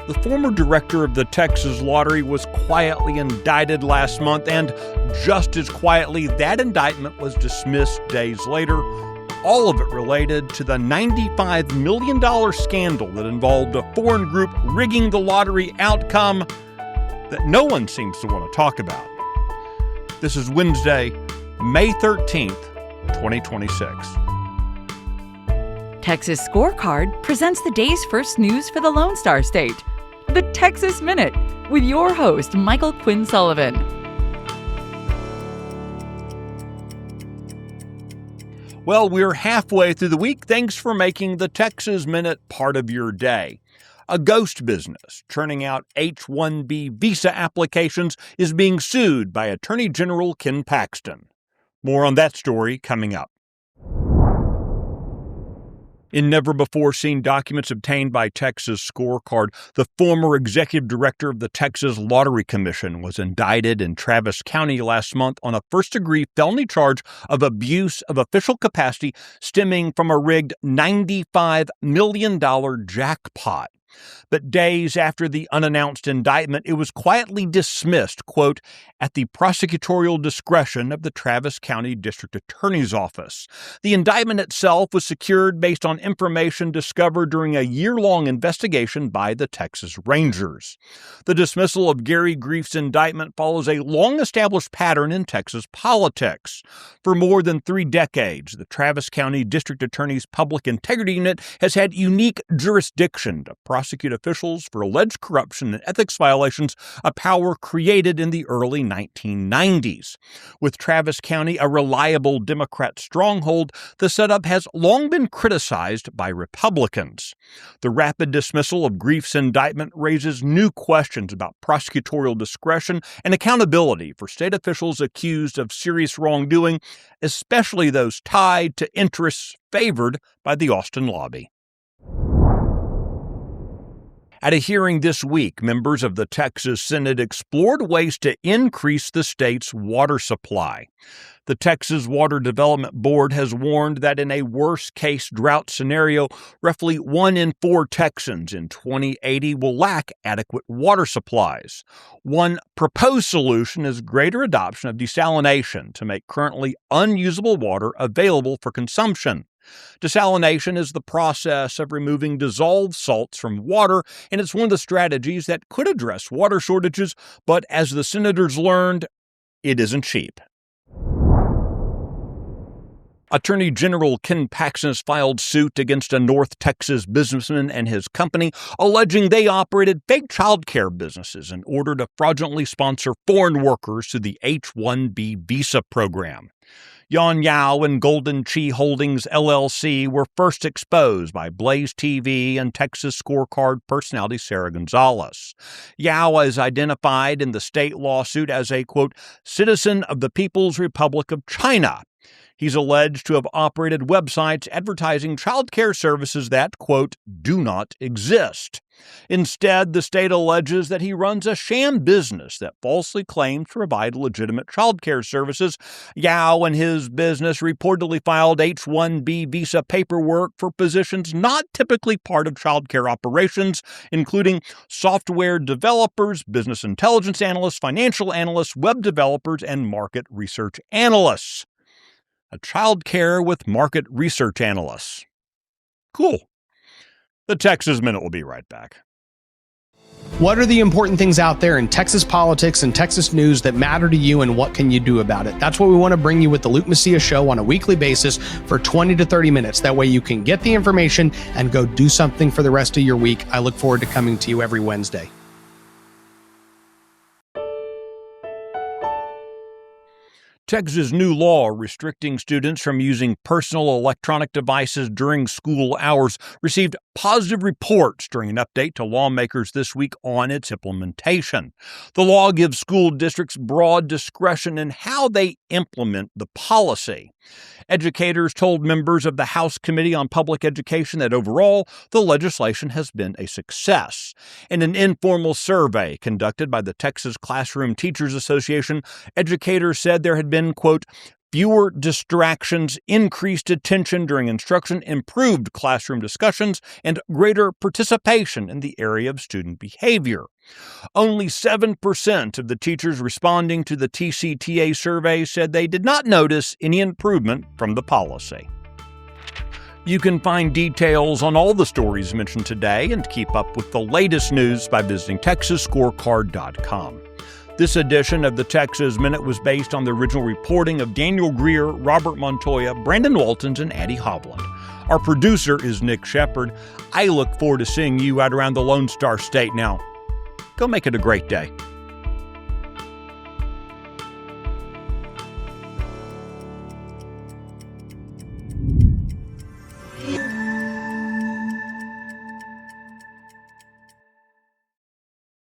The former director of the Texas Lottery was quietly indicted last month, and just as quietly, that indictment was dismissed days later. All of it related to the $95 million scandal that involved a foreign group rigging the lottery outcome that no one seems to want to talk about. This is Wednesday, May 13th, 2026. Texas Scorecard presents the day's first news for the Lone Star State. The Texas Minute, with your host, Michael Quinn Sullivan. Well, we're halfway through the week. Thanks for making the Texas Minute part of your day. A ghost business churning out H-1B visa applications is being sued by Attorney General Ken Paxton. More on that story coming up. In never-before-seen documents obtained by Texas Scorecard, the former executive director of the Texas Lottery Commission was indicted in Travis County last month on a first-degree felony charge of abuse of official capacity stemming from a rigged $95 million jackpot. But days after the unannounced indictment, it was quietly dismissed, quote, at the prosecutorial discretion of the Travis County District Attorney's Office. The indictment itself was secured based on information discovered during a year-long investigation by the Texas Rangers. The dismissal of Gary Grief's indictment follows a long-established pattern in Texas politics. For more than 3 decades, the Travis County District Attorney's Public Integrity Unit has had unique jurisdiction to prosecute officials for alleged corruption and ethics violations, a power created in the early 1990s. With Travis County a reliable Democrat stronghold, the setup has long been criticized by Republicans. The rapid dismissal of Grief's indictment raises new questions about prosecutorial discretion and accountability for state officials accused of serious wrongdoing, especially those tied to interests favored by the Austin lobby. At a hearing this week, members of the Texas Senate explored ways to increase the state's water supply. The Texas Water Development Board has warned that in a worst-case drought scenario, roughly 1 in 4 Texans in 2080 will lack adequate water supplies. One proposed solution is greater adoption of desalination to make currently unusable water available for consumption. Desalination is the process of removing dissolved salts from water, and it's one of the strategies that could address water shortages, but as the senators learned, it isn't cheap. Attorney General Ken Paxton has filed suit against a North Texas businessman and his company, alleging they operated fake child care businesses in order to fraudulently sponsor foreign workers to the H-1B visa program. Yan Yao and Golden Chi Holdings, LLC were first exposed by Blaze TV and Texas Scorecard personality Sarah Gonzalez. Yao is identified in the state lawsuit as a, quote, citizen of the People's Republic of China. He's alleged to have operated websites advertising child care services that, quote, do not exist. Instead, the state alleges that he runs a sham business that falsely claims to provide legitimate child care services. Yao and his business reportedly filed H-1B visa paperwork for positions not typically part of child care operations, including software developers, business intelligence analysts, financial analysts, web developers, and market research analysts. A child care with market research analysts. Cool. The Texas Minute will be right back. What are the important things out there in Texas politics and Texas news that matter to you, and what can you do about it? That's what we want to bring you with the Luke Macias Show on a weekly basis for 20 to 30 minutes. That way you can get the information and go do something for the rest of your week. I look forward to coming to you every Wednesday. Texas' new law restricting students from using personal electronic devices during school hours received positive reports during an update to lawmakers this week on its implementation. The law gives school districts broad discretion in how they implement the policy. Educators told members of the House Committee on Public Education that overall, the legislation has been a success. In an informal survey conducted by the Texas Classroom Teachers Association, educators said there had been, quote, fewer distractions, increased attention during instruction, improved classroom discussions, and greater participation in the area of student behavior. Only 7% of the teachers responding to the TCTA survey said they did not notice any improvement from the policy. You can find details on all the stories mentioned today and keep up with the latest news by visiting TexasScorecard.com. This edition of the Texas Minute was based on the original reporting of Daniel Greer, Robert Montoya, Brandon Waltons, and Addie Hovland. Our producer is Nick Shepard. I look forward to seeing you out around the Lone Star State now. Go make it a great day.